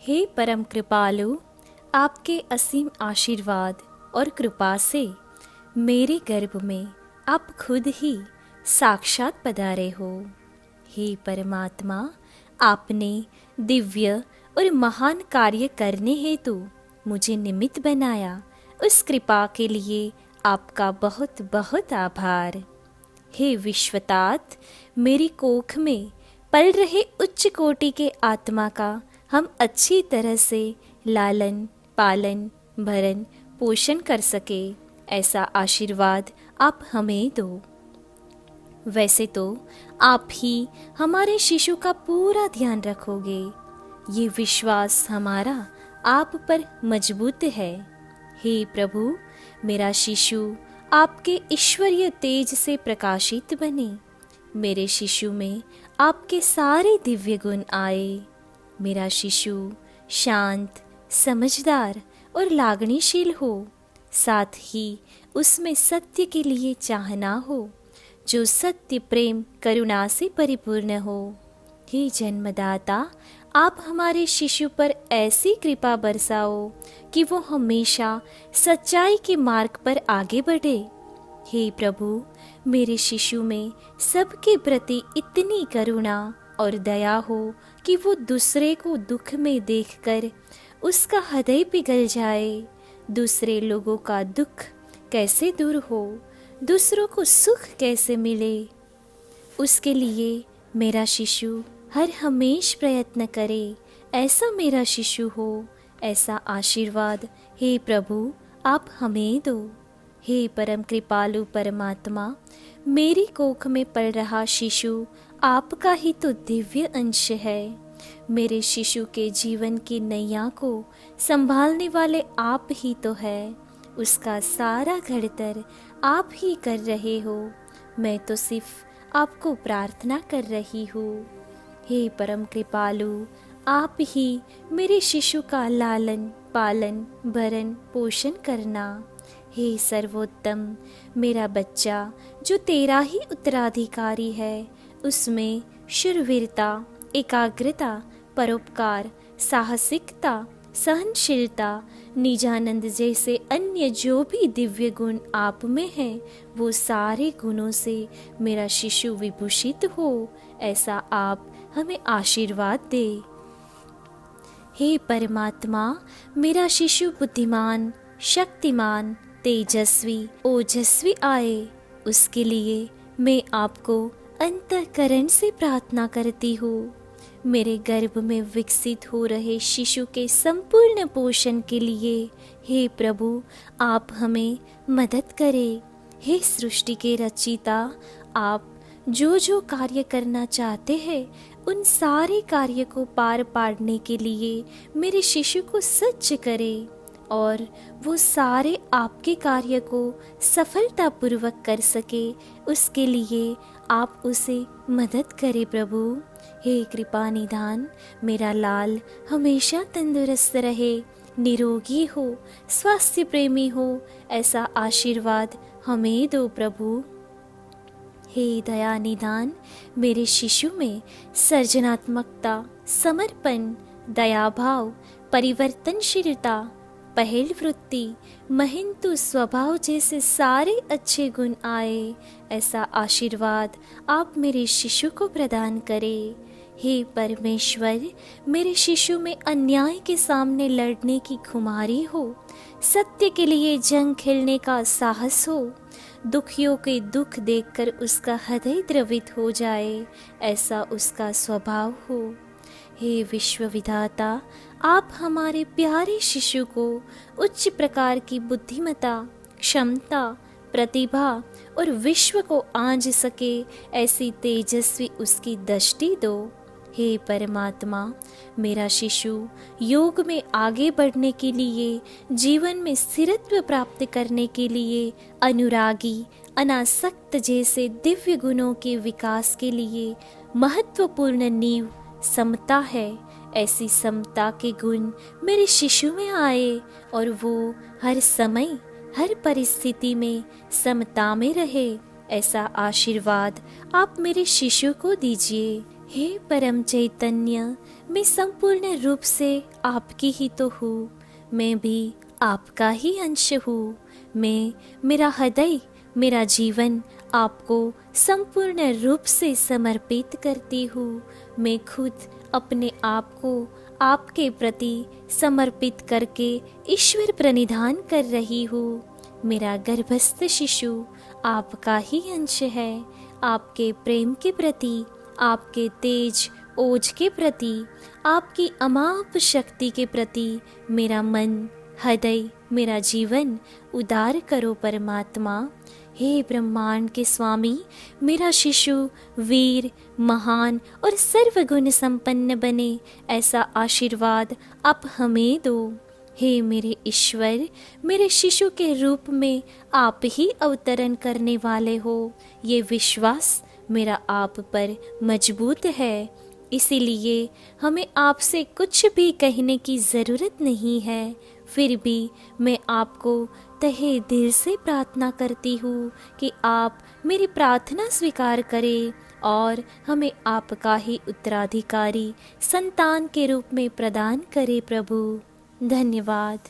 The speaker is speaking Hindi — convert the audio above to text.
हे परम कृपालु, आपके असीम आशीर्वाद और कृपा से मेरे गर्भ में आप खुद ही साक्षात पधारे हो। हे परमात्मा, आपने दिव्य और महान कार्य करने हेतु मुझे निमित्त बनाया। उस कृपा के लिए आपका बहुत बहुत आभार। हे विश्वतात, मेरी कोख में पल रहे उच्च कोटि के आत्मा का हम अच्छी तरह से लालन पालन भरण पोषण कर सके, ऐसा आशीर्वाद आप हमें दो। वैसे तो आप ही हमारे शिशु का पूरा ध्यान रखोगे, ये विश्वास हमारा आप पर मजबूत है। हे प्रभु, मेरा शिशु आपके ईश्वरीय तेज से प्रकाशित बने। मेरे शिशु में आपके सारे दिव्य गुण आए। मेरा शिशु शांत, समझदार और लागणीशील हो, साथ ही उसमें सत्य के लिए चाहना हो, जो सत्य प्रेम करुणा से परिपूर्ण हो। हे जन्मदाता, आप हमारे शिशु पर ऐसी कृपा बरसाओ कि वो हमेशा सच्चाई के मार्ग पर आगे बढ़े। हे प्रभु, मेरे शिशु में सबके प्रति इतनी करुणा और दया हो कि वो दूसरे को दुख में देखकर उसका हृदय पिघल जाए। दूसरे लोगों का दुख कैसे दूर हो, दूसरों को सुख कैसे मिले, उसके लिए मेरा शिशु हर हमेश प्रयत्न करे। ऐसा मेरा शिशु हो, ऐसा आशीर्वाद हे प्रभु आप हमें दो। हे परम कृपालु परमात्मा, मेरी कोख में पल रहा शिशु आपका ही तो दिव्य अंश है। मेरे शिशु के जीवन की नैया को संभालने वाले आप ही तो है। उसका सारा घड़तर आप ही कर रहे हो। मैं तो सिर्फ आपको प्रार्थना कर रही हूँ। हे परम कृपालु, आप ही मेरे शिशु का लालन पालन भरण पोषण करना। हे सर्वोत्तम, मेरा बच्चा जो तेरा ही उत्तराधिकारी है, उसमें शूरवीरता, एकाग्रता, परोपकार, साहसिकता, सहनशीलता, निजानंद जैसे अन्य जो भी दिव्य गुण आप में हैं, वो सारे गुणों से मेरा शिशु विभूषित हो, ऐसा आप हमें आशीर्वाद दे। हे परमात्मा, मेरा शिशु बुद्धिमान, शक्तिमान, तेजस्वी, ओजस्वी आए, उसके लिए मैं आपको अंतःकरण से प्रार्थना करती हूँ। मेरे गर्भ में विकसित हो रहे शिशु के संपूर्ण पोषण के लिए हे प्रभु आप हमें मदद करें। हे सृष्टि के रचयिता, आप जो जो कार्य करना चाहते हैं, उन सारे कार्य को पार पाड़ने के लिए मेरे शिशु को सज्ज करें और वो सारे आपके कार्य को सफलतापूर्वक कर सके, उसके लिए आप उसे मदद करें प्रभु। हे कृपा निधान, मेरा लाल हमेशा तंदुरुस्त रहे, निरोगी हो, स्वास्थ्य प्रेमी हो, ऐसा आशीर्वाद हमें दो प्रभु। हे दया निधान, मेरे शिशु में सृजनात्मकता, समर्पण, दयाभाव, परिवर्तनशीलता, पहल वृत्ति, महिंतु स्वभाव जैसे सारे अच्छे गुण आए, ऐसा आशीर्वाद आप मेरे शिशु को प्रदान करें। हे परमेश्वर, मेरे शिशु में अन्याय के सामने लड़ने की खुमारी हो, सत्य के लिए जंग खेलने का साहस हो, दुखियों के दुख देखकर उसका हृदय द्रवित हो जाए, ऐसा उसका स्वभाव हो। हे विश्वविधाता, आप हमारे प्यारे शिशु को उच्च प्रकार की बुद्धिमत्ता, क्षमता, प्रतिभा और विश्व को आंज सके ऐसी तेजस्वी उसकी दृष्टि दो। हे परमात्मा, मेरा शिशु योग में आगे बढ़ने के लिए, जीवन में स्थिरत्व प्राप्त करने के लिए, अनुरागी, अनासक्त जैसे दिव्य गुणों के विकास के लिए महत्वपूर्ण नींव समता है। ऐसी समता के गुण मेरे शिशु में आए और वो हर समय हर परिस्थिति में समता में रहे, ऐसा आशीर्वाद आप मेरे शिशु को दीजिए। हे परम चैतन्य, मैं संपूर्ण रूप से आपकी ही तो हूँ। मैं भी आपका ही अंश हूँ। मेरा हृदय, मेरा जीवन आपको संपूर्ण रूप से समर्पित करती हूँ। मैं खुद अपने आप को आपके प्रति समर्पित करके ईश्वर प्रणिधान कर रही हूँ। मेरा गर्भस्थ शिशु आपका ही अंश है। आपके प्रेम के प्रति, आपके तेज ओज के प्रति, आपकी अमाप शक्ति के प्रति मेरा मन, हृदय, मेरा जीवन उदार करो परमात्मा। हे ब्रह्मांड के स्वामी, मेरा शिशु वीर, महान और सर्वगुण संपन्न बने, ऐसा आशीर्वाद आप हमें दो। हे मेरे ईश्वर, मेरे शिशु के रूप में आप ही अवतरण करने वाले हो, ये विश्वास मेरा आप पर मजबूत है। इसीलिए हमें आपसे कुछ भी कहने की ज़रूरत नहीं है। फिर भी मैं आपको तहे दिल से प्रार्थना करती हूँ कि आप मेरी प्रार्थना स्वीकार करें और हमें आपका ही उत्तराधिकारी संतान के रूप में प्रदान करें प्रभु। धन्यवाद।